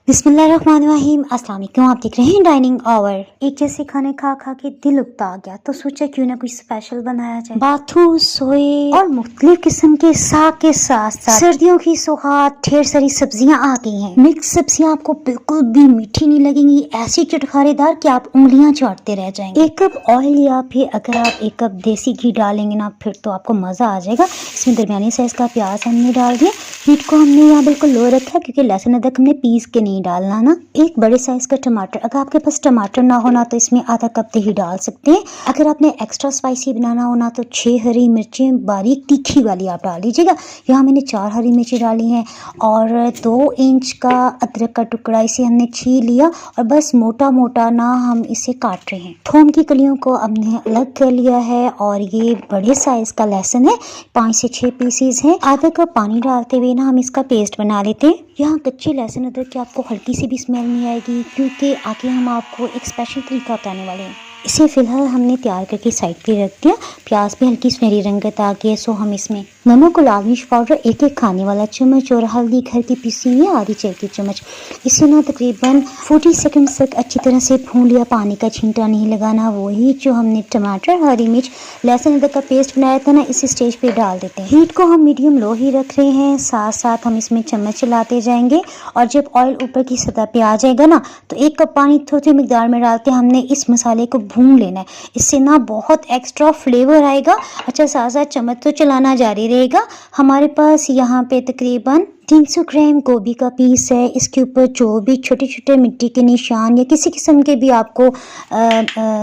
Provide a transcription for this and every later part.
बिस्मिल्लाहिर्रहमानिर्रहीम। अस्सलाम वालेकुम। आप देख रहे हैं डाइनिंग आवर। एक जैसे खाने खा खा के दिल उगता आ गया तो सोचा क्यों ना कुछ स्पेशल बनाया जाए। बाथू, सोए और मुख्तलिफ किस्म के साग के साथ साथ सर्दियों की सौगात ढेर सारी सब्जियां आ गई हैं। मिक्स सब्जियां आपको बिल्कुल भी मीठी नहीं लगेंगी, ऐसी चटखारेदार कि आप उंगलियां चाटते रह जाएंगे। एक कप ऑयल या फिर अगर आप एक कप देसी घी डालेंगे ना फिर तो आपको मजा आ जाएगा। इसमें दरमियानी साइज का प्याज हमने डाल दिया। हीट को हमने यहाँ बिल्कुल लो रखा है क्योंकि लहसुन अदरक हमने पीस के नहीं डालना ना। एक बड़े साइज का टमाटर, अगर आपके पास टमाटर ना हो ना तो इसमें आधा कप दही डाल सकते हैं। अगर आपने एक्स्ट्रा स्पाइसी बनाना हो ना तो 6 हरी मिर्चें बारीक तीखी वाली आप डाल दीजिएगा। यहाँ मैंने 4 हरी मिर्ची डाली हैं और 2 इंच का अदरक का टुकड़ा इसे हमने छील लिया और बस मोटा मोटा ना हम इसे काट रहे हैं। थोम की कलियों को हमने अलग कर लिया है और ये बड़े साइज का लहसुन है, 5 से 6 पीसीज हैं। आधा कप पानी डालते हुए ना हम इसका पेस्ट बना लेते हैं। यहाँ कच्चे लहसुन अदरक की आपको हल्की सी भी स्मेल नहीं आएगी क्योंकि आगे हम आपको एक स्पेशल तरीका बताने वाले हैं। इसे फिलहाल हमने तैयार करके साइड पे रख दिया। प्याज पे हल्की सुनहरी रंगत आ गई है सो हम इसमें नमक और लाल मिर्च पाउडर 1-1 खाने वाला चम्मच और हल्दी घर की पिसी हुई आधी चाय की चम्मच, इसे ना तकरीबन 40 सेकंड तक अच्छी तरह से भून लिया। पानी का छींटा नहीं लगाना। वही जो हमने टमाटर, हरी मिर्च, लहसुन अदरक का पेस्ट बनाया था ना इस स्टेज पे डाल देते हैं। हीट को हम मीडियम लो ही रख रहे हैं, साथ साथ हम इसमें चम्मच चलाते जाएंगे और जब ऑयल ऊपर की सतह पे आ जाएगा ना तो 1 कप पानी थोड़ी मिकदार में डालते हमने इस मसाले को भून लेना है। इससे ना बहुत एक्स्ट्रा फ्लेवर आएगा। अच्छा, साथ साथ चम्मच तो चलाना जारी रहेगा। हमारे पास यहाँ पे तकरीबन 300 ग्राम गोभी का पीस है। इसके ऊपर जो भी छोटे छोटे मिट्टी के निशान या किसी किस्म के भी आपको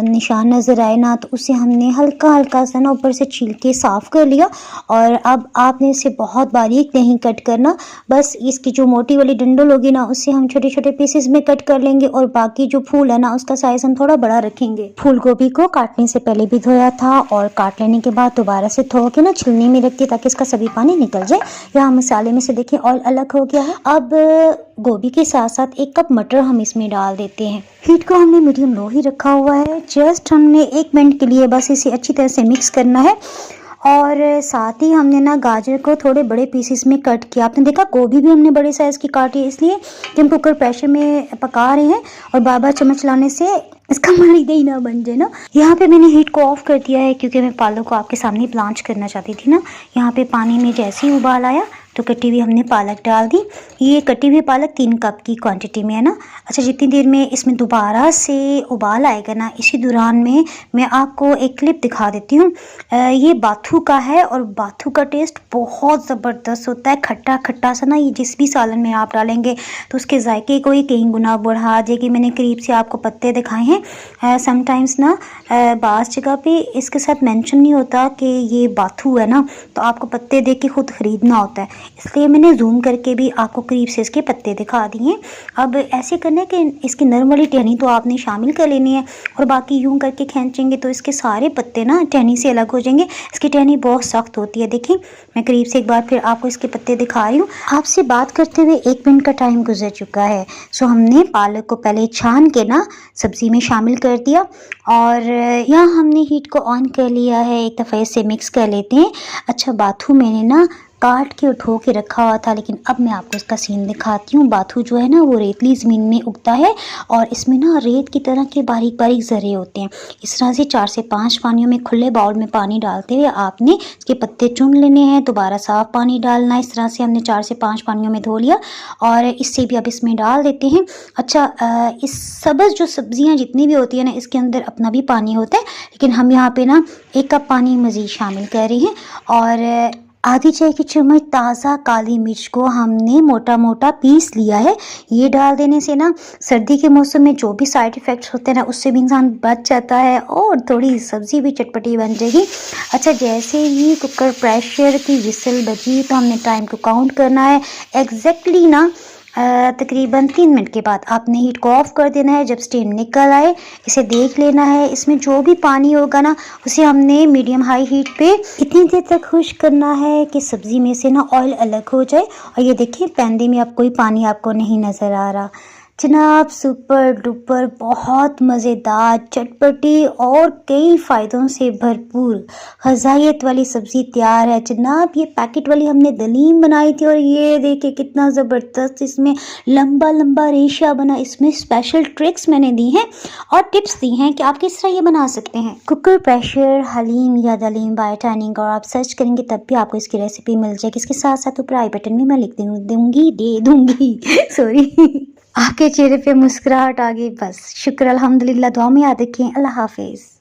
निशान नज़र आए ना तो उसे हमने हल्का हल्का सा ना ऊपर से छील के साफ़ कर लिया। और अब आपने इसे बहुत बारीक नहीं कट करना, बस इसकी जो मोटी वाली डंडल होगी ना उससे हम छोटे छोटे पीसेस में कट कर लेंगे और बाकी जो फूल है ना उसका साइज़ हम थोड़ा बड़ा रखेंगे। फूल गोभी को काटने से पहले भी धोया था और काट लेने के बाद दोबारा से धो के ना छिलनी में रख के ताकि इसका सभी पानी निकल जाए। यहाँ मसाले में से देखिए ऑयल अलग हो गया है। अब गोभी के साथ साथ 1 कप मटर हम इसमें डाल देते हैं। हीट को हमने मीडियम लो ही रखा हुआ है। जस्ट हमने 1 मिनट के लिए बस इसे अच्छी तरह से मिक्स करना है और साथ ही हमने ना गाजर को थोड़े बड़े पीसेस में कट किया। आपने देखा गोभी भी हमने बड़े साइज़ की काटी है इसलिए कि हम कुकर प्रेशर में पका रहे हैं और बार बार चम्मच लाने से इसका मरीदा ही ना बन जाए ना। यहाँ पे मैंने हीट को ऑफ कर दिया है क्योंकि मैं पालक को आपके सामने ब्लांच करना चाहती थी ना। यहाँ पे पानी में जैसे ही उबाल आया तो कटी हुई हमने पालक डाल दी। ये कटी हुई पालक 3 कप की क्वांटिटी में है ना। अच्छा, जितनी देर में इसमें दोबारा से उबाल आएगा ना इसी दौरान में मैं आपको एक क्लिप दिखा देती हूँ। ये बाथू का है और बाथू का टेस्ट बहुत ज़बरदस्त होता है। खट्टा खट्टा सा ना, ये जिस भी सालन में आप डालेंगे तो उसके जायके को ही कई गुना बढ़ा देगी। मैंने करीब से आपको पत्ते दिखाए हैं। समटाइम्स ना बाज़ जगह पे इसके साथ मेंशन नहीं होता कि ये बाथू है ना, तो आपको पत्ते देख के खुद ख़रीदना होता है, इसलिए मैंने जूम करके भी आपको करीब से इसके पत्ते दिखा दिए। अब ऐसे करना है कि इसकी नरम वाली टहनी तो आपने शामिल कर लेनी है और बाकी यूं करके खींचेंगे तो इसके सारे पत्ते ना टहनी से अलग हो जाएंगे। इसकी टहनी बहुत सख्त होती है। देखिए मैं करीब से एक बार फिर आपको इसके पत्ते दिखा रही हूँ। आपसे बात करते हुए 1 मिनट का टाइम गुजर चुका है। सो हमने पालक को पहले छान के ना सब्ज़ी में शामिल कर दिया और यहाँ हमने हीट को ऑन कर लिया है। एक दफ़ा इसे मिक्स कर लेते हैं। अच्छा, बाथू मैंने ना काट के और धो के रखा हुआ था लेकिन अब मैं आपको इसका सीन दिखाती हूँ। बाथू जो है ना वो रेतली ज़मीन में उगता है और इसमें ना रेत की तरह के बारीक बारीक ज़रे होते हैं। इस तरह से 4 से 5 पानियों में खुले बाउल में पानी डालते हुए आपने इसके पत्ते चुन लेने हैं, दोबारा साफ़ पानी डालना है। इस तरह से हमने 4 से 5 पानियों में धो लिया और इससे भी अब इसमें डाल देते हैं। अच्छा, इस सब्ज़ जो सब्ज़ियाँ जितनी भी होती है ना इसके अंदर अपना भी पानी होता है लेकिन हम यहाँ पे ना 1 कप पानी मज़ीद शामिल कर रहे हैं और आधी चाय की चम्मच ताज़ा काली मिर्च को हमने मोटा मोटा पीस लिया है। ये डाल देने से ना सर्दी के मौसम में जो भी साइड इफ़ेक्ट्स होते हैं ना उससे भी इंसान बच जाता है और थोड़ी सब्ज़ी भी चटपटी बन जाएगी। अच्छा, जैसे ही कुकर प्रेशर की विसल बजी तो हमने टाइम को काउंट करना है। एग्जैक्टली ना तकरीबन 3 मिनट के बाद आपने हीट को ऑफ कर देना है। जब स्टीम निकल आए इसे देख लेना है। इसमें जो भी पानी होगा ना उसे हमने मीडियम हाई हीट पे इतनी देर तक खुश्क करना है कि सब्ज़ी में से ना ऑयल अलग हो जाए। और ये देखिए पैंदे में अब कोई पानी आपको नहीं नज़र आ रहा। जनाब सुपर डुपर बहुत मज़ेदार, चटपटी और कई फ़ायदों से भरपूर ग़िज़ाइयत वाली सब्ज़ी तैयार है जनाब। ये पैकेट वाली हमने दलीम बनाई थी और ये देखिए कितना ज़बरदस्त इसमें लंबा लंबा रेशा बना। इसमें स्पेशल ट्रिक्स मैंने दी हैं और टिप्स दी हैं कि आप किस तरह ये बना सकते हैं। कुकर प्रेशर हलीम या दलीम बाय टाइनिंग और आप सर्च करेंगे तब भी आपको इसकी रेसिपी मिल जाएगी। इसके साथ साथ ऊपर आई बटन में मैं लिख दूंगी सॉरी। आपके चेहरे पे मुस्कुराहट आ गई बस। शुक्र अल्हम्दुलिल्लाह, दुआ में याद रखें। अल्लाह हाफिज़।